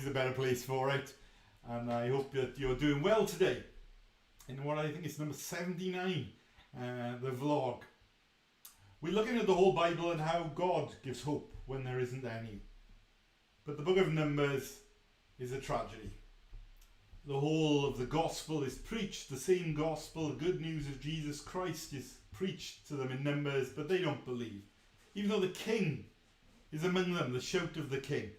is a better place for it. And I hope that you're doing well today in what I think is number 79, the vlog. We're looking at the whole Bible and how God gives hope when there isn't any. But the book of Numbers is a tragedy. The whole of the gospel is preached, the same gospel, the good news of Jesus Christ is preached to them in Numbers, but they don't believe. Even though the king is among them, the shout of the king.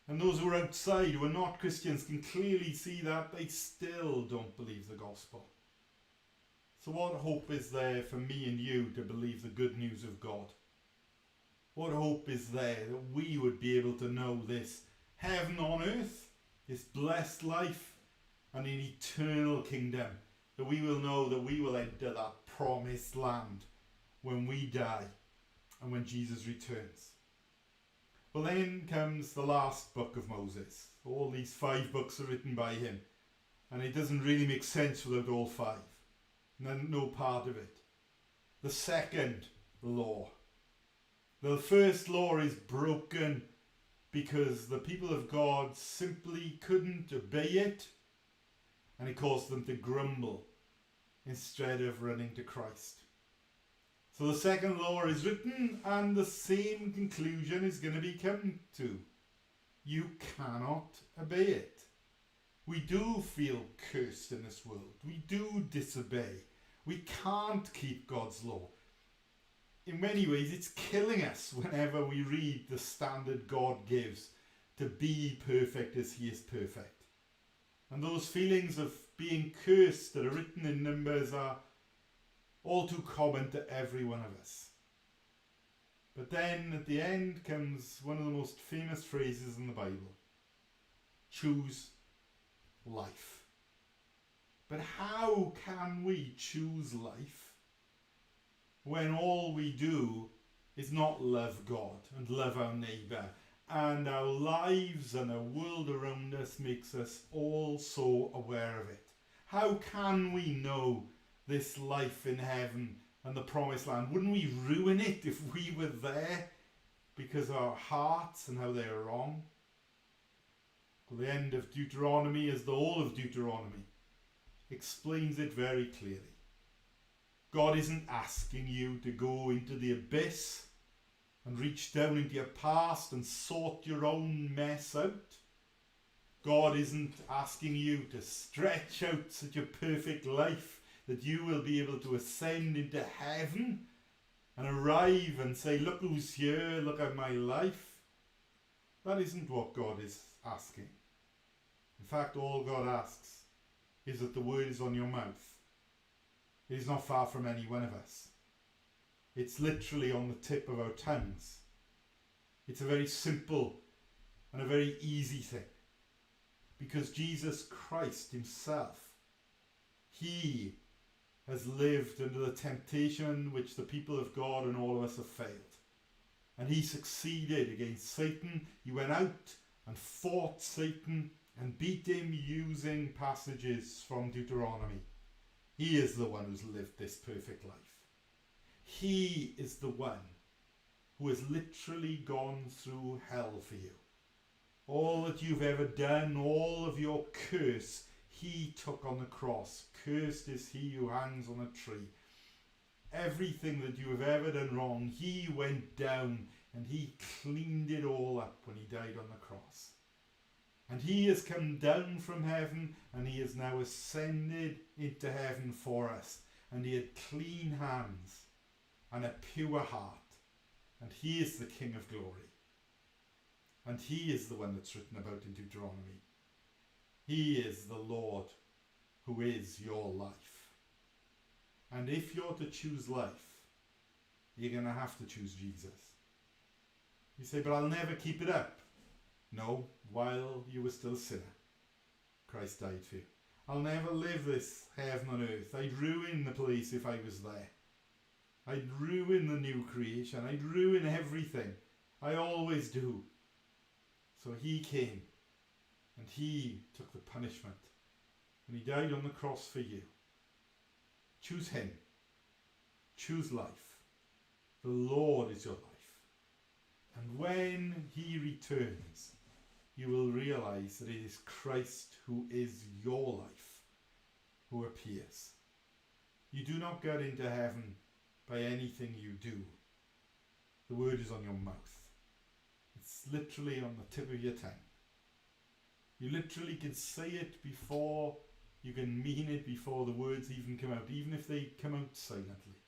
And those who are outside, who are not Christians, can clearly see that they still don't believe the gospel. So what hope is there for me and you to believe the good news of God? What hope is there that we would be able to know this heaven on earth, this blessed life, and an eternal kingdom, that we will know that we will enter that promised land when we die and when Jesus returns. Well, then comes the last book of Moses. All these 5 books are written by him, and it doesn't really make sense without all 5. No part of it. The second law. The first law is broken because the people of God simply couldn't obey it, and it caused them to grumble instead of running to Christ. So the second law is written, and the same conclusion is going to be come to. You cannot obey it. We do feel cursed in this world. We do disobey. We can't keep God's law. In many ways, it's killing us whenever we read the standard God gives to be perfect as he is perfect. And those feelings of being cursed that are written in Numbers are all too common to every one of us. But then at the end comes one of the most famous phrases in the Bible. Choose life. But how can we choose life when all we do is not love God and love our neighbour, and our lives and our world around us makes us all so aware of it? How can we know this life in heaven and the promised land? Wouldn't we ruin it if we were there because of our hearts and how they are wrong? Well, the end of Deuteronomy, as the whole of Deuteronomy, explains it very clearly. God isn't asking you to go into the abyss and reach down into your past and sort your own mess out. God isn't asking you to stretch out such a perfect life that you will be able to ascend into heaven and arrive and say, look who's here, look at my life. That isn't what God is asking. In fact, all God asks is that the word is on your mouth. It is not far from any one of us. It's literally on the tip of our tongues. It's a very simple and a very easy thing. Because Jesus Christ himself, he has lived under the temptation which the people of God and all of us have failed. And he succeeded against Satan. He went out and fought Satan and beat him using passages from Deuteronomy. He is the one who's lived this perfect life. He is the one who has literally gone through hell for you. All that you've ever done, all of your curse, he took on the cross. Cursed is he who hangs on a tree. Everything that you have ever done wrong, he went down and he cleaned it all up when he died on the cross. And he has come down from heaven and he has now ascended into heaven for us. And he had clean hands and a pure heart. And he is the King of glory. And he is the one that's written about in Deuteronomy. He is the Lord who is your life. And if you're to choose life, you're going to have to choose Jesus. You say, but I'll never keep it up. No, while you were still a sinner, Christ died for you. I'll never live this heaven on earth. I'd ruin the place if I was there. I'd ruin the new creation. I'd ruin everything. I always do. So he came and he took the punishment and he died on the cross for you. Choose him. Choose life. The Lord is your life. And when he returns, you will realize that it is Christ who is your life, who appears. You do not get into heaven by anything you do. The word is on your mouth. It's literally on the tip of your tongue. You literally can say it before you can mean it, before the words even come out, even if they come out silently.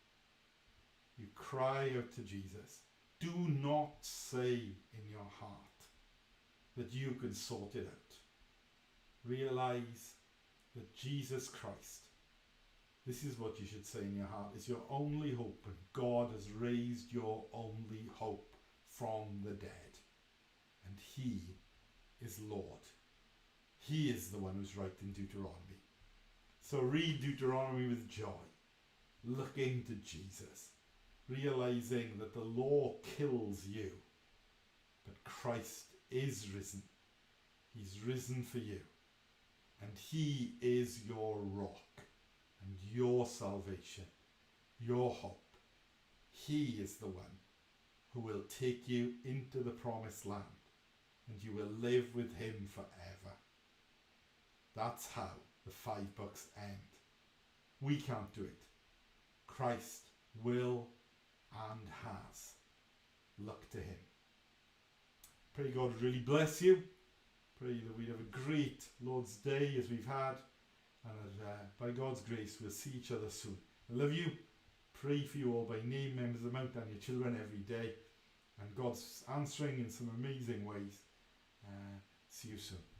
You cry out to Jesus. Do not say in your heart that you can sort it out. Realize that Jesus Christ, this is what you should say in your heart, is your only hope, and God has raised your only hope from the dead. And He is Lord. He is the one who's writing Deuteronomy. So read Deuteronomy with joy, looking to Jesus, realizing that the law kills you, but Christ is risen. He's risen for you, and He is your rock and your salvation, your hope. He is the one who will take you into the promised land, and you will live with Him forever. That's how the 5 books end. We can't do it. Christ will and has. Look to Him. Pray God really bless you. Pray that we'd have a great Lord's Day as we've had, and that by God's grace we'll see each other soon. I love you. Pray for you all by name, members of the Mount, and your children every day. And God's answering in some amazing ways. See you soon.